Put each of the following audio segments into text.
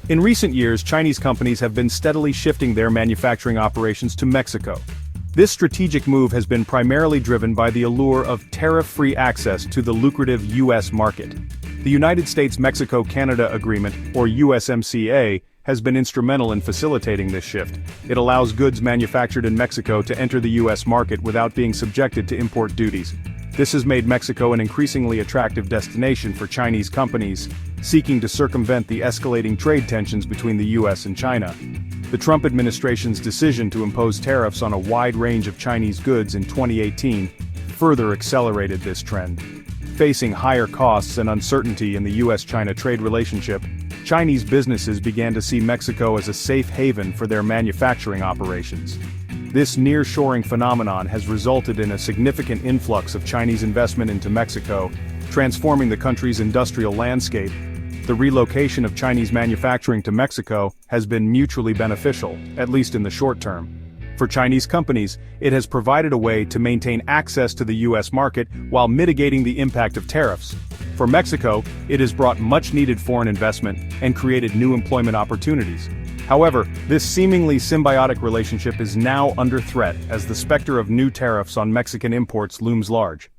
In recent years, Chinese companies have been steadily shifting their manufacturing operations to Mexico. This strategic move has been primarily driven by the allure of tariff-free access to the lucrative U.S. market. The United States-Mexico-Canada Agreement, or USMCA, has been instrumental in facilitating this shift. It allows goods manufactured in Mexico to enter the U.S. market without being subjected to import duties. This has made Mexico an increasingly attractive destination for Chinese companies seeking to circumvent the escalating trade tensions between the U.S. and China. The Trump administration's decision to impose tariffs on a wide range of Chinese goods in 2018 further accelerated this trend. Facing higher costs and uncertainty in the U.S.-China trade relationship, Chinese businesses began to see Mexico as a safe haven for their manufacturing operations. This nearshoring phenomenon has resulted in a significant influx of Chinese investment into Mexico, transforming the country's industrial landscape. The relocation of Chinese manufacturing to Mexico has been mutually beneficial, at least in the short term. For Chinese companies, it has provided a way to maintain access to the U.S. market while mitigating the impact of tariffs. For Mexico, it has brought much-needed foreign investment and created new employment opportunities. However, this seemingly symbiotic relationship is now under threat as the specter of new tariffs on Mexican imports looms large.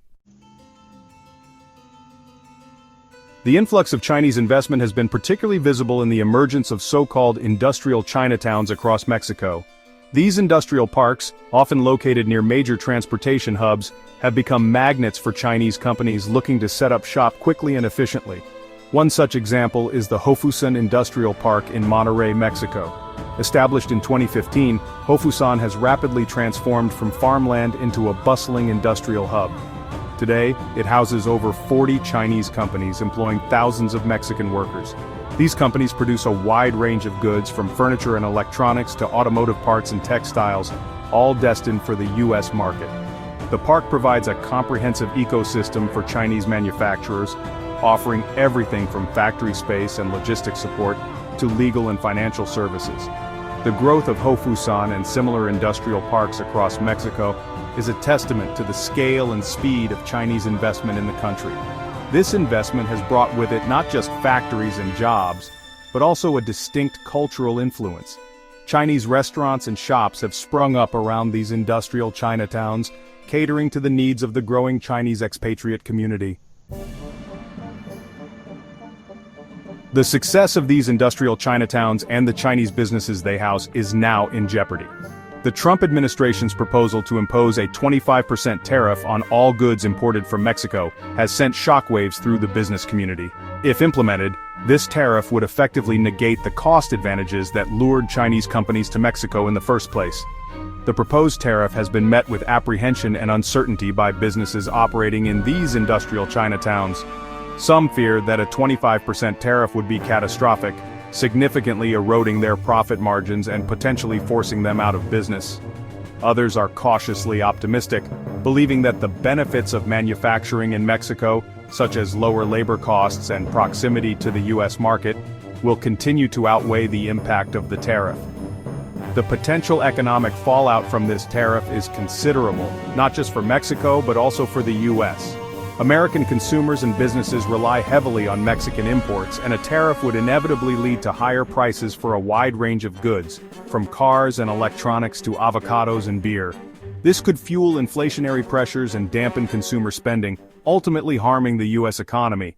The influx of Chinese investment has been particularly visible in the emergence of so-called industrial Chinatowns across Mexico. These industrial parks, often located near major transportation hubs, have become magnets for Chinese companies looking to set up shop quickly and efficiently. One such example is the Hofusan Industrial Park in Monterrey, Mexico. Established in 2015, Hofusan has rapidly transformed from farmland into a bustling industrial hub. Today, it houses over 40 Chinese companies employing thousands of Mexican workers. These companies produce a wide range of goods from furniture and electronics to automotive parts and textiles, all destined for the U.S. market. The park provides a comprehensive ecosystem for Chinese manufacturers, offering everything from factory space and logistics support to legal and financial services. The growth of Hofusan and similar industrial parks across Mexico is a testament to the scale and speed of Chinese investment in the country. This investment has brought with it not just factories and jobs, but also a distinct cultural influence. Chinese restaurants and shops have sprung up around these industrial Chinatowns, catering to the needs of the growing Chinese expatriate community. The success of these industrial Chinatowns and the Chinese businesses they house is now in jeopardy. The Trump administration's proposal to impose a 25% tariff on all goods imported from Mexico has sent shockwaves through the business community. If implemented, this tariff would effectively negate the cost advantages that lured Chinese companies to Mexico in the first place. The proposed tariff has been met with apprehension and uncertainty by businesses operating in these industrial Chinatowns. Some fear that a 25% tariff would be catastrophic, significantly eroding their profit margins and potentially forcing them out of business. Others are cautiously optimistic, believing that the benefits of manufacturing in Mexico, such as lower labor costs and proximity to the U.S. market, will continue to outweigh the impact of the tariff. The potential economic fallout from this tariff is considerable, not just for Mexico but also for the U.S. American consumers and businesses rely heavily on Mexican imports, and a tariff would inevitably lead to higher prices for a wide range of goods, from cars and electronics to avocados and beer. This could fuel inflationary pressures and dampen consumer spending, ultimately harming the U.S. economy.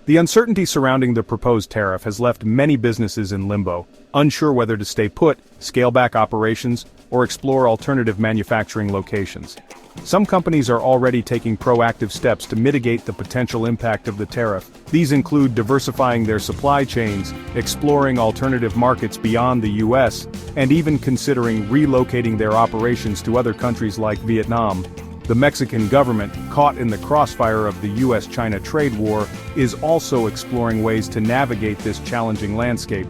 The uncertainty surrounding the proposed tariff has left many businesses in limbo, unsure whether to stay put, scale back operations, or explore alternative manufacturing locations. Some companies are already taking proactive steps to mitigate the potential impact of the tariff. These include diversifying their supply chains, exploring alternative markets beyond the U.S., and even considering relocating their operations to other countries like Vietnam. The Mexican government, caught in the crossfire of the U.S.-China trade war, is also exploring ways to navigate this challenging landscape.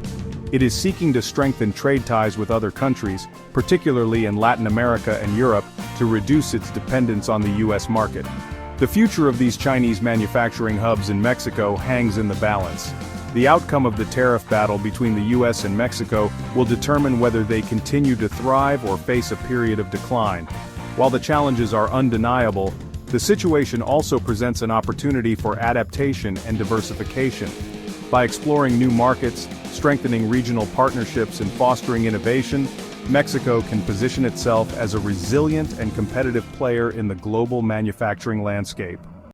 It is seeking to strengthen trade ties with other countries, particularly in Latin America and Europe, to reduce its dependence on the U.S. market. The future of these Chinese manufacturing hubs in Mexico hangs in the balance. The outcome of the tariff battle between the U.S. and Mexico will determine whether they continue to thrive or face a period of decline. While the challenges are undeniable, The situation also presents an opportunity for adaptation and diversification. By exploring new markets, strengthening regional partnerships and fostering innovation, Mexico can position itself as a resilient and competitive player in the global manufacturing landscape.